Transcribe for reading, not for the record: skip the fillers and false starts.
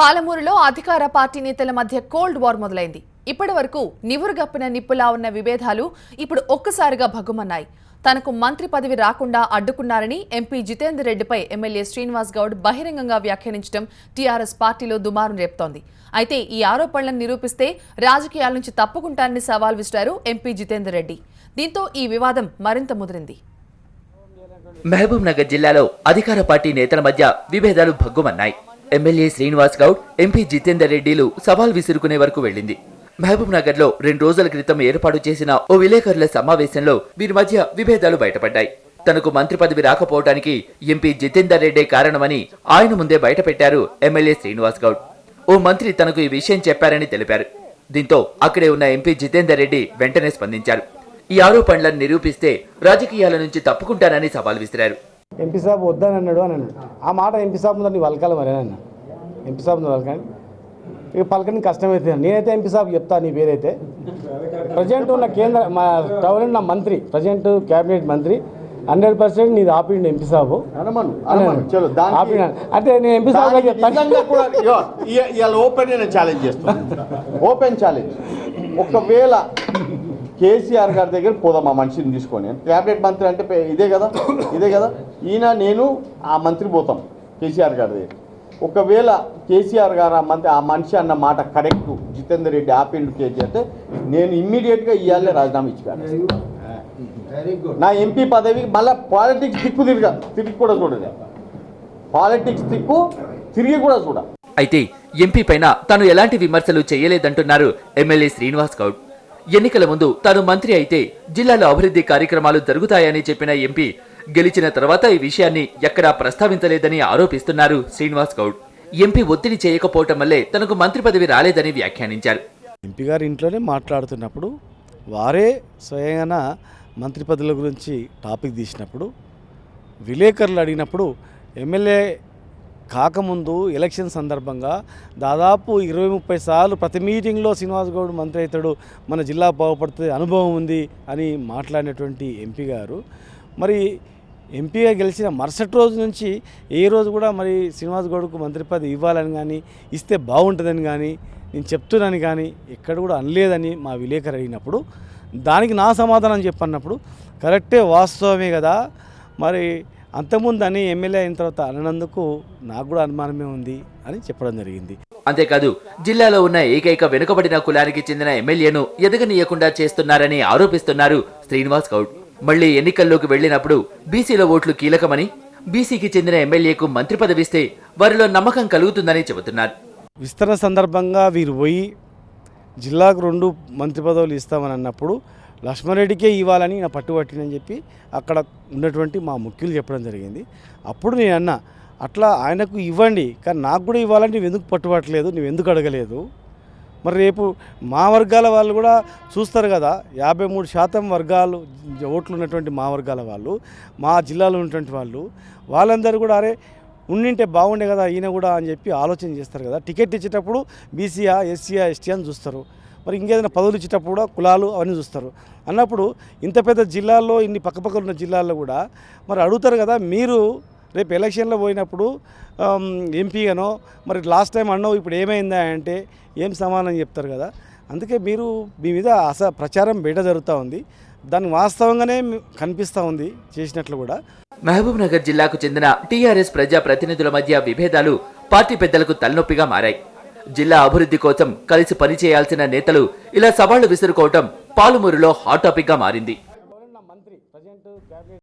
పాలమూరులో అధికార పార్టీ నేతల మధ్య కోల్డ్ వార్ మొదలైంది. ఇప్పటివరకు నివురుగప్పిన నిప్పులా ఉన్న విభేదాలు ఇప్పుడు ఒక్కసారిగా భగ్గుమన్నాయి. తనకు మంత్రి పదవి రాకుండా అడ్డుకున్నారని ఎంపీ జితేందర్ రెడ్డిపై ఎమ్మెల్యే శ్రీనివాస్ గౌడ్ బహిరంగంగా వ్యాఖ్యానించడం టీఆర్ఎస్ పార్టీలో దుమారం రేపుతోంది. అయితే ఈ ఆరోపణలను నిరూపిస్తే రాజకీయాల నుంచి తప్పుకుంటారని సవాల్ విసిరారు ఎంపీ జితేందర్ రెడ్డి. దీంతో ఈ వివాదం మరింత ముదిరింది. మహబూబ్ నగర్ జిల్లాలో అధికార పార్టీ నేతల మధ్య విభేదాలు భగ్గుమన్నాయి. ఎమ్మెల్యే శ్రీనివాస్ గౌడ్, ఎంపీ జితేందర్ రెడ్డిలు సవాల్ విసురుకునే వరకు వెళ్లింది. మహబూబ్ నగర్ లో 2 రోజుల క్రితం ఏర్పాటు చేసిన ఓ విలేకరుల సమావేశంలో వీరి మధ్య విభేదాలు బయటపడ్డాయి. తనకు మంత్రి పదవి రాకపోవడానికి ఎంపీ జితేందర్ రెడ్డే కారణమని ఆయన ముందే బయటపెట్టారు ఎమ్మెల్యే శ్రీనివాస్ గౌడ్. ఓ మంత్రి తనకు ఈ విషయం చెప్పారని తెలిపారు. దీంతో అక్కడే ఉన్న ఎంపీ జితేందర్ రెడ్డి వెంటనే స్పందించారు. ఈ ఆరోపణలను నిరూపిస్తే రాజకీయాల నుంచి తప్పుకుంటానని సవాల్ విసిరారు. ఎంపీ సాబ్ వద్దని అన్నాడు అని అన్నాడు. ఆ మాట ఎంపీ సాబ్ ముందు నీ వలకాలి మరి అన్న. ఎంపీ సాబ్ ముందు వలకాలి, ఇక పలకని కష్టమవుతుంది. నేనైతే ఎంపీ సాబ్ చెప్తా, నీ పేరైతే ప్రజెంట్ ఉన్న కేంద్ర మా టౌన్ ఉన్న మంత్రి, ప్రజెంట్ క్యాబినెట్ మంత్రి 100% నీది ఆపిండు ఎంపీ సాబు ఆపిన అంటే నేను ఎంపీ సాబ్ చెప్తాను. ఓపెన్ ఛాలెంజ్ చేస్తాను, ఓపెన్ ఛాలెంజ్. ఒకవేళ కేసీఆర్ గారి దగ్గర పోదాం ఆ మనిషిని తీసుకొని, క్యాబినెట్ మంత్రి అంటే ఇదే కదా ఈయన నేను ఆ మంత్రి పోతాం కేసీఆర్ గారి దగ్గర. ఒకవేళ కేసీఆర్ గారు ఆ మనిషి అన్న మాట కరెక్ట్, జితేందర్ రెడ్డి ఆపిండు కేజీ అంటే నేను ఇమ్మీడియట్గా ఇవ్వాలే రాజీనామా ఇచ్చాను. నా ఎంపీ పదవి మళ్ళీ పాలిటిక్స్ దిక్కు తిరిగి కూడా చూడదు, పాలిటిక్స్ దిక్కు తిరిగి కూడా చూడ. అయితే ఎంపీ పైన తాను ఎలాంటి విమర్శలు చేయలేదంటున్నారు ఎమ్మెల్యే శ్రీనివాస్ గౌడ్. ఎన్నికల ముందు తాను మంత్రి అయితే జిల్లాలో అభివృద్ధి కార్యక్రమాలు జరుగుతాయని చెప్పిన ఎంపీ గెలిచిన తర్వాత ఈ విషయాన్ని ఎక్కడా ప్రస్తావించలేదని ఆరోపిస్తున్నారు శ్రీనివాస్ గౌడ్. ఎంపీ ఒత్తిడి చేయకపోవటం వల్లే తనకు మంత్రి పదవి రాలేదని వ్యాఖ్యానించారు. ఎంపీ గారి ఇంట్లోనే మాట్లాడుతున్నప్పుడు వారే స్వయంగా మంత్రి పదవుల గురించి టాపిక్ తీసినప్పుడు విలేకరులు అడిగినప్పుడు ఎమ్మెల్యే కాకముందు ఎలక్షన్ సందర్భంగా దాదాపు 20-30 సార్లు ప్రతి మీటింగ్లో శ్రీనివాస్ గౌడ్ మంత్రి అవుతాడు, మన జిల్లా బాగుపడుతుంది, అనుభవం ఉంది అని మాట్లాడినటువంటి ఎంపీ గారు మరి ఎంపీగా గెలిచిన మరుసటి రోజు నుంచి ఏ రోజు కూడా మరి శ్రీనివాస్ గౌడ్కు మంత్రి పదవి ఇవ్వాలని కానీ ఇస్తే బాగుంటుందని కానీ నేను చెప్తున్నాను కానీ ఎక్కడ కూడా అనలేదని మా విలేకరు అడిగినప్పుడు దానికి నా సమాధానం చెప్పన్నప్పుడు కరెక్టే, వాస్తవమే కదా, మరి అంతకుముందు అని ఎమ్మెల్యే అయిన తర్వాత అన్నందుకు నాకు కూడా అనుమానమే ఉంది అని చెప్పడం జరిగింది. అంతేకాదు జిల్లాలో ఉన్న ఏకైక వెనుకబడిన కులానికి చెందిన ఎమ్మెల్యేను ఎదగనీయకుండా చేస్తున్నారని ఆరోపిస్తున్నారు శ్రీనివాస్ గౌడ్. మళ్లీ ఎన్నికల్లోకి వెళ్లినప్పుడు బీసీల ఓట్లు కీలకమని, బీసీకి చెందిన ఎమ్మెల్యేకు మంత్రి పదవిస్తే వారిలో నమ్మకం కలుగుతుందని చెబుతున్నారు. విస్తరణ సందర్భంగా వీరు పోయి జిల్లాకు 2 మంత్రి పదవులు ఇస్తామని అన్నప్పుడు లక్ష్మారెడ్డికే ఇవ్వాలని నా పట్టుబట్టినని చెప్పి అక్కడ ఉన్నటువంటి మా ముఖ్యులు చెప్పడం జరిగింది. అప్పుడు నేను అన్నా, అట్లా ఆయనకు ఇవ్వండి కానీ నాకు కూడా ఇవ్వాలని నువ్వు ఎందుకు పట్టుబట్టలేదు, నువ్వు ఎందుకు అడగలేదు? మరి రేపు మా వర్గాల వాళ్ళు కూడా చూస్తారు కదా, 53% వర్గాలు ఓట్లు ఉన్నటువంటి మా వర్గాల వాళ్ళు, మా జిల్లాలో ఉన్నటువంటి వాళ్ళందరూ కూడా అరే ఉండింటే బాగుండే కదా ఈయన కూడా అని చెప్పి ఆలోచన చేస్తారు కదా. టికెట్ ఇచ్చేటప్పుడు బీసీయా, ఎస్సీయా, ఎస్టీ అని చూస్తారు. మరి ఇంకేదైనా పదవులు ఇచ్చేటప్పుడు కూడా కులాలు అవన్నీ చూస్తారు. అన్నప్పుడు ఇంత పెద్ద జిల్లాల్లో, ఇన్ని పక్కపక్కల ఉన్న జిల్లాల్లో కూడా మరి అడుగుతారు కదా, మీరు రేపు ఎలక్షన్లో పోయినప్పుడు ఎంపీగానో మరి లాస్ట్ టైం అన్నావు ఇప్పుడు ఏమైందా అంటే ఏం సమాధానం చెప్తారు కదా. అందుకే మీరు మీ మీద ప్రచారం బయట జరుగుతూ ఉంది, దాన్ని వాస్తవంగానే కనిపిస్తూ ఉంది చేసినట్లు కూడా. మహబూబ్ నగర్ జిల్లాకు చెందిన టీఆర్ఎస్ ప్రజా ప్రతినిధుల మధ్య విభేదాలు పార్టీ పెద్దలకు తలనొప్పిగా మారాయి. జిల్లా అభివృద్ధి కోసం కలిసి పనిచేయాల్సిన నేతలు ఇలా సవాళ్లు విసురుకోవటం పాలమూరులో హాట్ టాపిక్ గా మారింది.